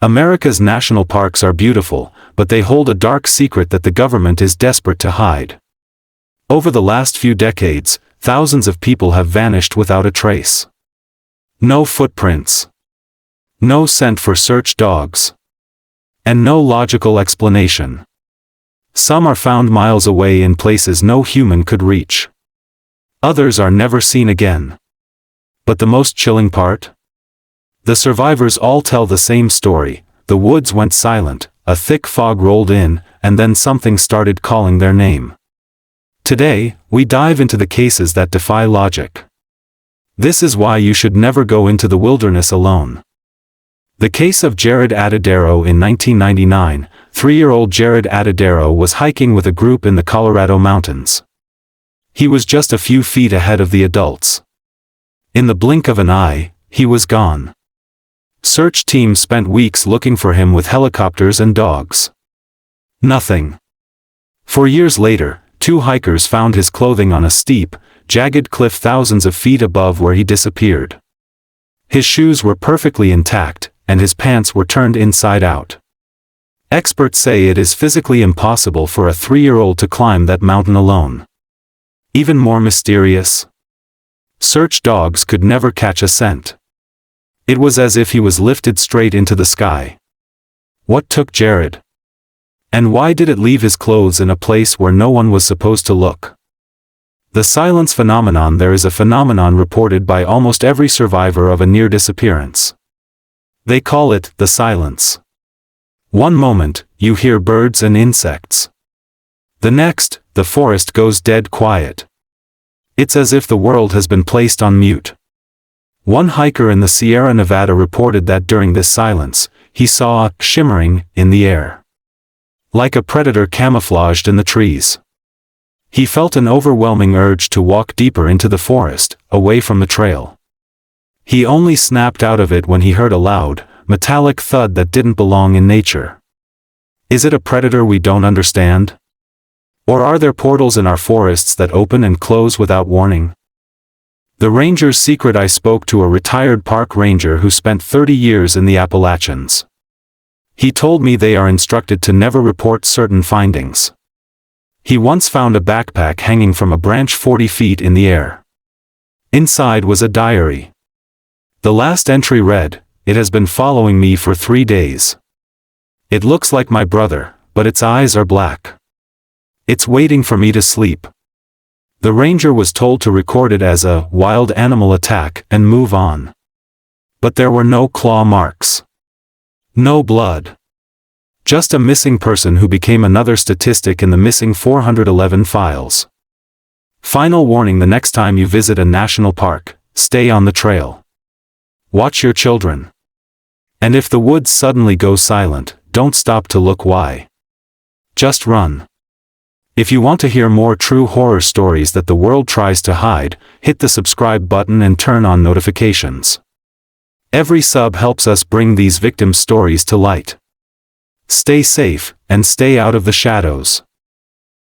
America's national parks are beautiful, but they hold a dark secret that the government is desperate to hide. Over the last few decades, thousands of people have vanished without a trace. No footprints. No scent for search dogs. And no logical explanation. Some are found miles away in places no human could reach. Others are never seen again. But the most chilling part? The survivors all tell the same story. The woods went silent, a thick fog rolled in, and then something started calling their name. Today, we dive into the cases that defy logic. This is why you should never go into the wilderness alone. The case of Jaryd Atadero in 1999, 3-year-old Jaryd Atadero was hiking with a group in the Colorado mountains. He was just a few feet ahead of the adults. In the blink of an eye, he was gone. Search teams spent weeks looking for him with helicopters and dogs. Nothing. 4 years later, 2 hikers found his clothing on a steep, jagged cliff thousands of feet above where he disappeared. His shoes were perfectly intact, and his pants were turned inside out. Experts say it is physically impossible for a 3-year-old to climb that mountain alone. Even more mysterious? Search dogs could never catch a scent. It was as if he was lifted straight into the sky. What took Jaryd? And why did it leave his clothes in a place where no one was supposed to look? The silence phenomenon. There is a phenomenon reported by almost every survivor of a near disappearance. They call it the silence. One moment, you hear birds and insects. The next, the forest goes dead quiet. It's as if the world has been placed on mute. One hiker in the Sierra Nevada reported that during this silence, he saw shimmering in the air, like a predator camouflaged in the trees. He felt an overwhelming urge to walk deeper into the forest, away from the trail. He only snapped out of it when he heard a loud, metallic thud that didn't belong in nature. Is it a predator we don't understand? Or are there portals in our forests that open and close without warning? The ranger's secret. I spoke to a retired park ranger who spent 30 years in the Appalachians. He told me they are instructed to never report certain findings. He once found a backpack hanging from a branch 40 feet in the air. Inside was a diary. The last entry read, "It has been following me for 3 days. It looks like my brother, but its eyes are black. It's waiting for me to sleep." The ranger was told to record it as a wild animal attack and move on. But there were no claw marks. No blood. Just a missing person who became another statistic in the missing 411 files. Final warning: the next time you visit a national park, stay on the trail. Watch your children. And if the woods suddenly go silent, don't stop to look why. Just run. If you want to hear more true horror stories that the world tries to hide, hit the subscribe button and turn on notifications. Every sub helps us bring these victim stories to light. Stay safe, and stay out of the shadows.